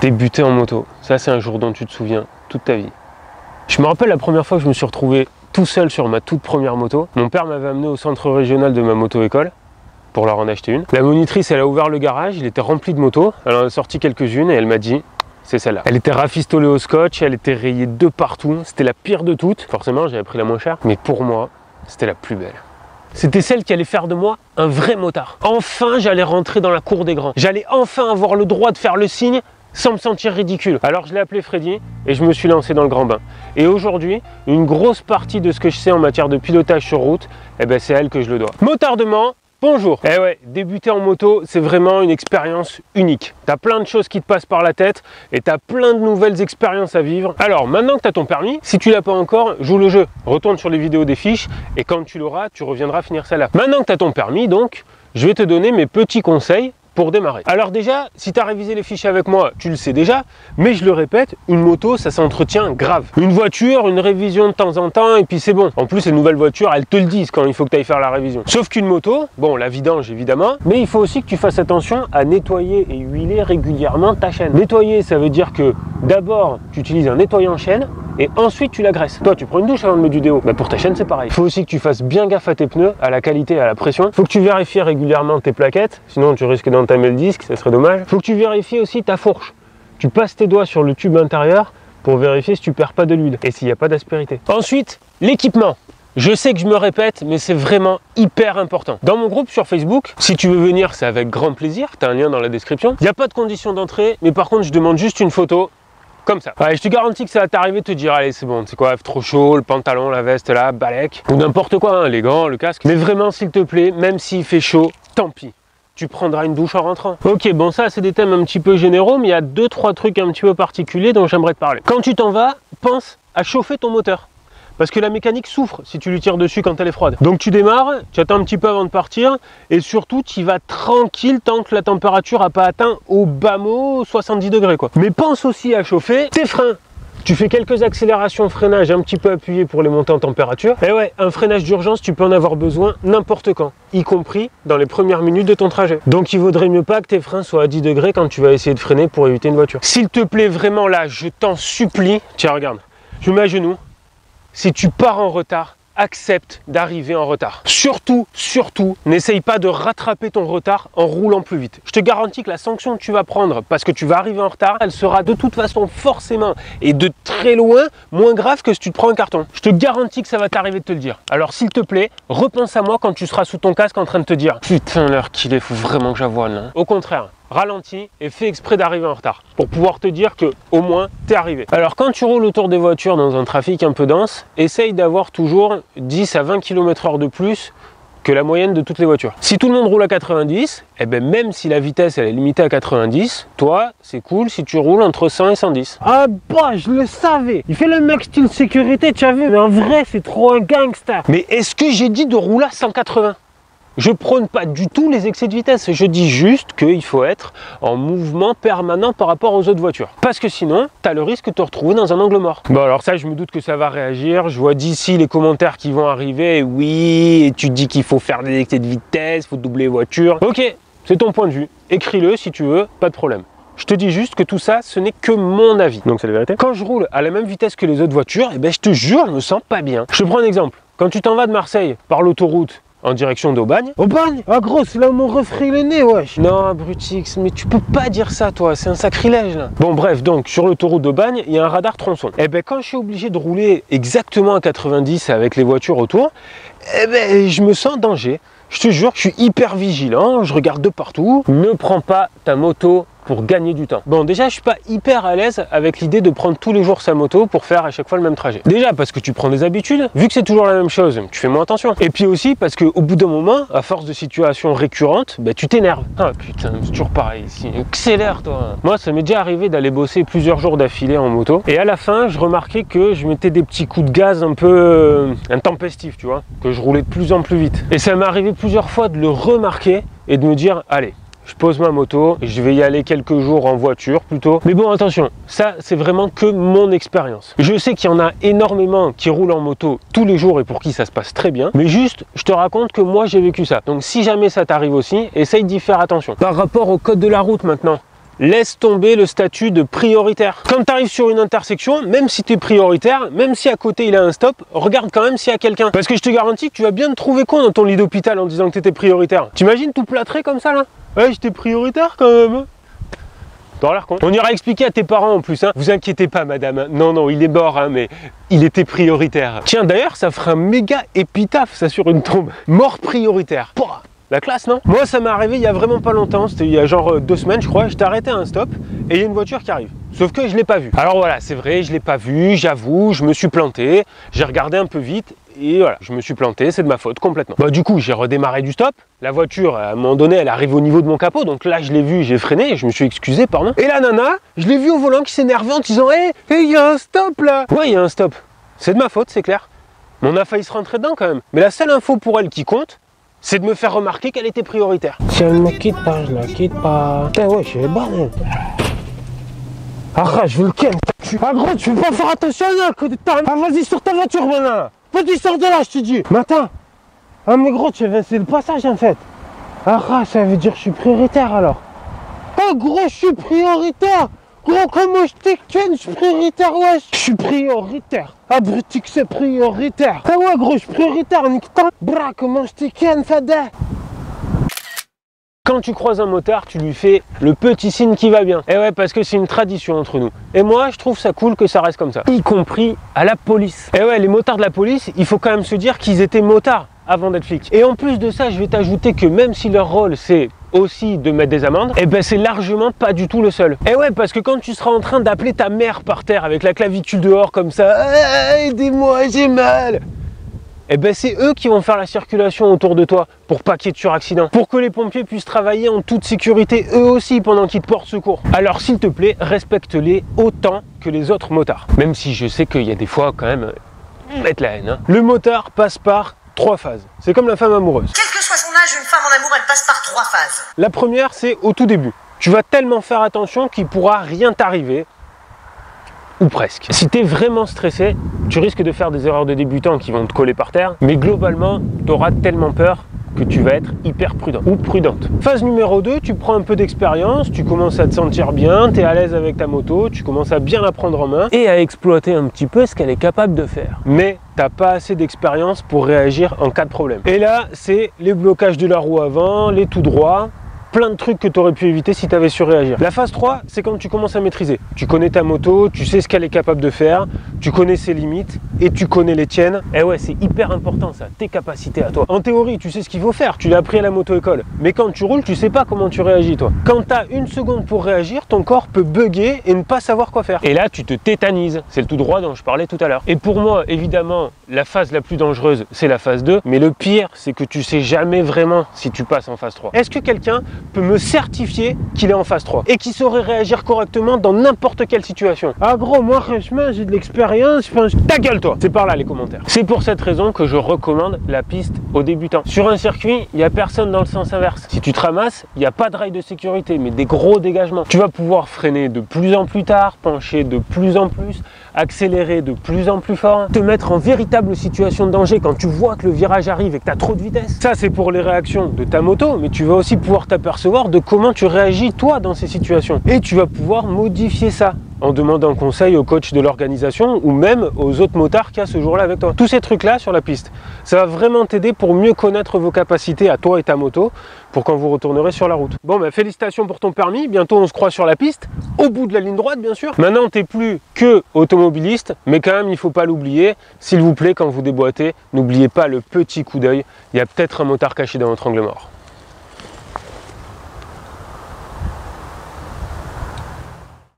Débuter en moto, ça c'est un jour dont tu te souviens toute ta vie. Je me rappelle la première fois que je me suis retrouvé tout seul sur ma toute première moto. Mon père m'avait amené au centre régional de ma moto-école pour leur en acheter une. La monitrice, elle a ouvert le garage, il était rempli de motos. Elle en a sorti quelques-unes et elle m'a dit, c'est celle-là. Elle était rafistolée au scotch, elle était rayée de partout. C'était la pire de toutes. Forcément, j'avais pris la moins chère, mais pour moi, c'était la plus belle. C'était celle qui allait faire de moi un vrai motard. Enfin, j'allais rentrer dans la cour des grands. J'allais enfin avoir le droit de faire le signe sans me sentir ridicule. Alors je l'ai appelé Freddy et je me suis lancé dans le grand bain. Et aujourd'hui, une grosse partie de ce que je sais en matière de pilotage sur route, eh ben c'est à elle que je le dois. Motardement, bonjour. Eh ouais, débuter en moto, c'est vraiment une expérience unique. T'as plein de choses qui te passent par la tête et t'as plein de nouvelles expériences à vivre. Alors maintenant que t'as ton permis, si tu l'as pas encore, joue le jeu. Retourne sur les vidéos des fiches et quand tu l'auras, tu reviendras finir celle-là. Maintenant que t'as ton permis, donc, je vais te donner mes petits conseils pour démarrer. Alors déjà, si tu as révisé les fiches avec moi, tu le sais déjà, mais je le répète, une moto, ça s'entretient grave. Une voiture, une révision de temps en temps, et puis c'est bon. En plus, les nouvelles voitures, elles te le disent quand il faut que tu ailles faire la révision. Sauf qu'une moto, bon, la vidange évidemment, mais il faut aussi que tu fasses attention à nettoyer et huiler régulièrement ta chaîne. Nettoyer, ça veut dire que d'abord, tu utilises un nettoyant chaîne, et ensuite tu la graisses. Toi, tu prends une douche avant de mettre du déo. Bah, pour ta chaîne, c'est pareil. Il faut aussi que tu fasses bien gaffe à tes pneus, à la qualité, à la pression. Il faut que tu vérifies régulièrement tes plaquettes, sinon tu risques d'entamer le disque, ça serait dommage. Il faut que tu vérifies aussi ta fourche. Tu passes tes doigts sur le tube intérieur pour vérifier si tu perds pas de l'huile et s'il n'y a pas d'aspérité. Ensuite, l'équipement. Je sais que je me répète, mais c'est vraiment hyper important. Dans mon groupe sur Facebook, si tu veux venir, c'est avec grand plaisir. Tu as un lien dans la description. Il n'y a pas de condition d'entrée, mais par contre, je demande juste une photo. Comme ça. Allez, je te garantis que ça va t'arriver de te dire, allez, c'est bon, c'est quoi, trop chaud, le pantalon, la veste là, balèque, ou n'importe quoi, hein, les gants, le casque. Mais vraiment, s'il te plaît, même s'il fait chaud, tant pis. Tu prendras une douche en rentrant. Ok, bon ça c'est des thèmes un petit peu généraux, mais il y a 2-3 trucs un petit peu particuliers dont j'aimerais te parler. Quand tu t'en vas, pense à chauffer ton moteur. Parce que la mécanique souffre si tu lui tires dessus quand elle est froide. Donc tu démarres, tu attends un petit peu avant de partir, et surtout tu vas tranquille tant que la température n'a pas atteint au bas mot 70 degrés quoi. Mais pense aussi à chauffer tes freins. Tu fais quelques accélérations freinage un petit peu appuyées pour les montées en température. Et ouais, un freinage d'urgence, tu peux en avoir besoin n'importe quand, y compris dans les premières minutes de ton trajet. Donc il vaudrait mieux pas que tes freins soient à 10 degrés quand tu vas essayer de freiner pour éviter une voiture. S'il te plaît vraiment là, je t'en supplie, tiens regarde, je me mets à genoux. Si tu pars en retard, accepte d'arriver en retard. Surtout, n'essaye pas de rattraper ton retard en roulant plus vite. Je te garantis que la sanction que tu vas prendre parce que tu vas arriver en retard, elle sera de toute façon forcément et de très loin moins grave que si tu te prends un carton. Je te garantis que ça va t'arriver de te le dire. Alors s'il te plaît, repense à moi quand tu seras sous ton casque en train de te dire « Putain, l'heure qu'il est, faut vraiment que j'avoine là. » Au contraire, ralentis et fais exprès d'arriver en retard pour pouvoir te dire que au moins t'es arrivé. Alors quand tu roules autour des voitures dans un trafic un peu dense, essaye d'avoir toujours 10 à 20 km/h de plus que la moyenne de toutes les voitures. Si tout le monde roule à 90, eh ben même si la vitesse elle est limitée à 90, toi c'est cool si tu roules entre 100 et 110. Ah bah je le savais. Il fait le mec style sécurité, tu as vu, mais en vrai c'est trop un gangster. Mais est-ce que j'ai dit de rouler à 180? Je prône pas du tout les excès de vitesse, je dis juste qu'il faut être en mouvement permanent par rapport aux autres voitures. Parce que sinon, tu as le risque de te retrouver dans un angle mort. Bon alors ça, je me doute que ça va réagir, je vois d'ici les commentaires qui vont arriver, oui, et tu dis qu'il faut faire des excès de vitesse, il faut doubler les voitures. Ok, c'est ton point de vue, écris-le si tu veux, pas de problème. Je te dis juste que tout ça, ce n'est que mon avis. Donc c'est la vérité. Quand je roule à la même vitesse que les autres voitures, eh ben, je te jure, je me sens pas bien. Je te prends un exemple. Quand tu t'en vas de Marseille par l'autoroute, en direction d'Aubagne. Aubagne? Ah gros, c'est là où mon refrain est né, wesh. Non, Brutix, mais tu peux pas dire ça, toi, c'est un sacrilège, là. Bon, bref, donc, sur l'autoroute d'Aubagne, il y a un radar tronçon. Et ben, quand je suis obligé de rouler exactement à 90 avec les voitures autour, eh ben, je me sens en danger. Je te jure, je suis hyper vigilant, je regarde de partout. Ne prends pas ta moto pour gagner du temps. Bon, déjà, je suis pas hyper à l'aise avec l'idée de prendre tous les jours sa moto pour faire à chaque fois le même trajet. Déjà, parce que tu prends des habitudes, vu que c'est toujours la même chose, tu fais moins attention. Et puis aussi, parce qu'au bout d'un moment, à force de situations récurrentes, bah, tu t'énerves. Ah putain, c'est toujours pareil ici. Accélère, toi. Moi, ça m'est déjà arrivé d'aller bosser plusieurs jours d'affilée en moto. Et à la fin, je remarquais que je mettais des petits coups de gaz un peu intempestifs, tu vois, que je roulais de plus en plus vite. Et ça m'est arrivé plusieurs fois de le remarquer et de me dire, allez, je pose ma moto, je vais y aller quelques jours en voiture plutôt. Mais bon, attention, ça c'est vraiment que mon expérience. Je sais qu'il y en a énormément qui roulent en moto tous les jours et pour qui ça se passe très bien. Mais juste, je te raconte que moi j'ai vécu ça. Donc si jamais ça t'arrive aussi, essaye d'y faire attention. Par rapport au code de la route maintenant, laisse tomber le statut de prioritaire. Quand tu arrives sur une intersection, même si tu es prioritaire, même si à côté il y a un stop, regarde quand même s'il y a quelqu'un. Parce que je te garantis que tu vas bien te trouver con dans ton lit d'hôpital en disant que tu étais prioritaire. T'imagines tout plâtré comme ça là? Ouais, j'étais prioritaire quand même. T'auras l'air con. On ira expliquer à tes parents en plus, hein. Vous inquiétez pas madame, non, non, il est mort, hein, mais il était prioritaire. Tiens, d'ailleurs, ça fera un méga épitaphe, ça, sur une tombe. Mort prioritaire. Pouah, la classe, non? Moi, ça m'est arrivé il y a vraiment pas longtemps, c'était il y a genre 2 semaines, je crois. J'étais arrêté à un stop et il y a une voiture qui arrive. Sauf que je l'ai pas vue. Alors voilà, c'est vrai, je l'ai pas vue, j'avoue, je me suis planté, j'ai regardé un peu vite et voilà, je me suis planté, c'est de ma faute complètement. Bah du coup, j'ai redémarré du stop. La voiture, à un moment donné, elle arrive au niveau de mon capot, donc là, je l'ai vue, j'ai freiné, je me suis excusé, pardon. Et la nana, je l'ai vue au volant qui s'énervait en disant hé, il y a un stop là. Ouais, il y a un stop. C'est de ma faute, c'est clair. Mais on a failli se rentrer dedans quand même. Mais la seule info pour elle qui compte, c'est de me faire remarquer qu'elle était prioritaire. Si elle me quitte pas, je la quitte pas. Putain, ouais, je suis les barres. Arrête, je veux le ken. Ah gros, tu peux pas faire attention là, que de temps. Ah vas-y, sur ta voiture maintenant. Vas-y, sors de là, je te dis. Mais attends. Ah mais gros, c'est le passage en fait. Arrête, ça veut dire que je suis prioritaire alors. Ah gros, je suis prioritaire. Gros, comment je t'ai ken, je suis prioritaire, wesh. Je suis prioritaire. Abruti que c'est prioritaire. Ah ouais gros, je suis prioritaire, nique ton. Bra, comment je t'ai ken, Fada. Quand tu croises un motard, tu lui fais le petit signe qui va bien. Et ouais, parce que c'est une tradition entre nous. Et moi, je trouve ça cool que ça reste comme ça. Y compris à la police. Et ouais, les motards de la police, il faut quand même se dire qu'ils étaient motards avant d'être flics. Et en plus de ça, je vais t'ajouter que même si leur rôle, c'est aussi de mettre des amendes, et ben c'est largement pas du tout le seul. Et ouais, parce que quand tu seras en train d'appeler ta mère par terre avec la clavicule dehors comme ça, aidez-moi, j'ai mal. Eh ben c'est eux qui vont faire la circulation autour de toi pour pas qu'il y ait de suraccident, pour que les pompiers puissent travailler en toute sécurité eux aussi pendant qu'ils te portent secours. Alors s'il te plaît, respecte-les autant que les autres motards. Même si je sais qu'il y a des fois quand même, mettre la haine. Hein. Le motard passe par 3 phases. C'est comme la femme amoureuse. Quel que soit son âge, une femme en amour, elle passe par 3 phases. La première, c'est au tout début. Tu vas tellement faire attention qu'il pourra rien t'arriver. Ou presque. Si tu es vraiment stressé, tu risques de faire des erreurs de débutant qui vont te coller par terre, mais globalement, tu auras tellement peur que tu vas être hyper prudent ou prudente. Phase numéro 2, tu prends un peu d'expérience, tu commences à te sentir bien, tu es à l'aise avec ta moto, tu commences à bien la prendre en main et à exploiter un petit peu ce qu'elle est capable de faire. Mais t'as pas assez d'expérience pour réagir en cas de problème. Et là, c'est les blocages de la roue avant, les tout droits, plein de trucs que tu aurais pu éviter si tu avais su réagir. La phase 3, c'est quand tu commences à maîtriser. Tu connais ta moto, tu sais ce qu'elle est capable de faire, tu connais ses limites et tu connais les tiennes. Et ouais, c'est hyper important ça, tes capacités à toi. En théorie, tu sais ce qu'il faut faire, tu l'as appris à la moto-école. Mais quand tu roules, tu sais pas comment tu réagis toi. Quand tu as 1 seconde pour réagir, ton corps peut bugger et ne pas savoir quoi faire. Et là, tu te tétanises. C'est le tout droit dont je parlais tout à l'heure. Et pour moi, évidemment, la phase la plus dangereuse, c'est la phase 2. Mais le pire, c'est que tu sais jamais vraiment si tu passes en phase 3. Est-ce que quelqu'un peut me certifier qu'il est en phase 3 et qu'il saurait réagir correctement dans n'importe quelle situation? Ah gros, moi franchement j'ai de l'expérience, ta gueule toi. C'est par là les commentaires. C'est pour cette raison que je recommande la piste aux débutants. Sur un circuit, il n'y a personne dans le sens inverse. Si tu te ramasses, il n'y a pas de rail de sécurité mais des gros dégagements. Tu vas pouvoir freiner de plus en plus tard, pencher de plus en plus, accélérer de plus en plus fort, te mettre en véritable situation de danger quand tu vois que le virage arrive et que tu as trop de vitesse. Ça c'est pour les réactions de ta moto, mais tu vas aussi pouvoir t'apercevoir de comment tu réagis toi dans ces situations. Et tu vas pouvoir modifier ça en demandant conseil au coach de l'organisation ou même aux autres motards qu'il y a ce jour-là avec toi. Tous ces trucs-là sur la piste, ça va vraiment t'aider pour mieux connaître vos capacités à toi et ta moto pour quand vous retournerez sur la route. Bon, bah, félicitations pour ton permis, bientôt on se croit sur la piste, au bout de la ligne droite bien sûr. Maintenant, t'es plus que automobiliste, mais quand même, il faut pas l'oublier. S'il vous plaît, quand vous déboîtez, n'oubliez pas le petit coup d'œil. Il y a peut-être un motard caché dans votre angle mort.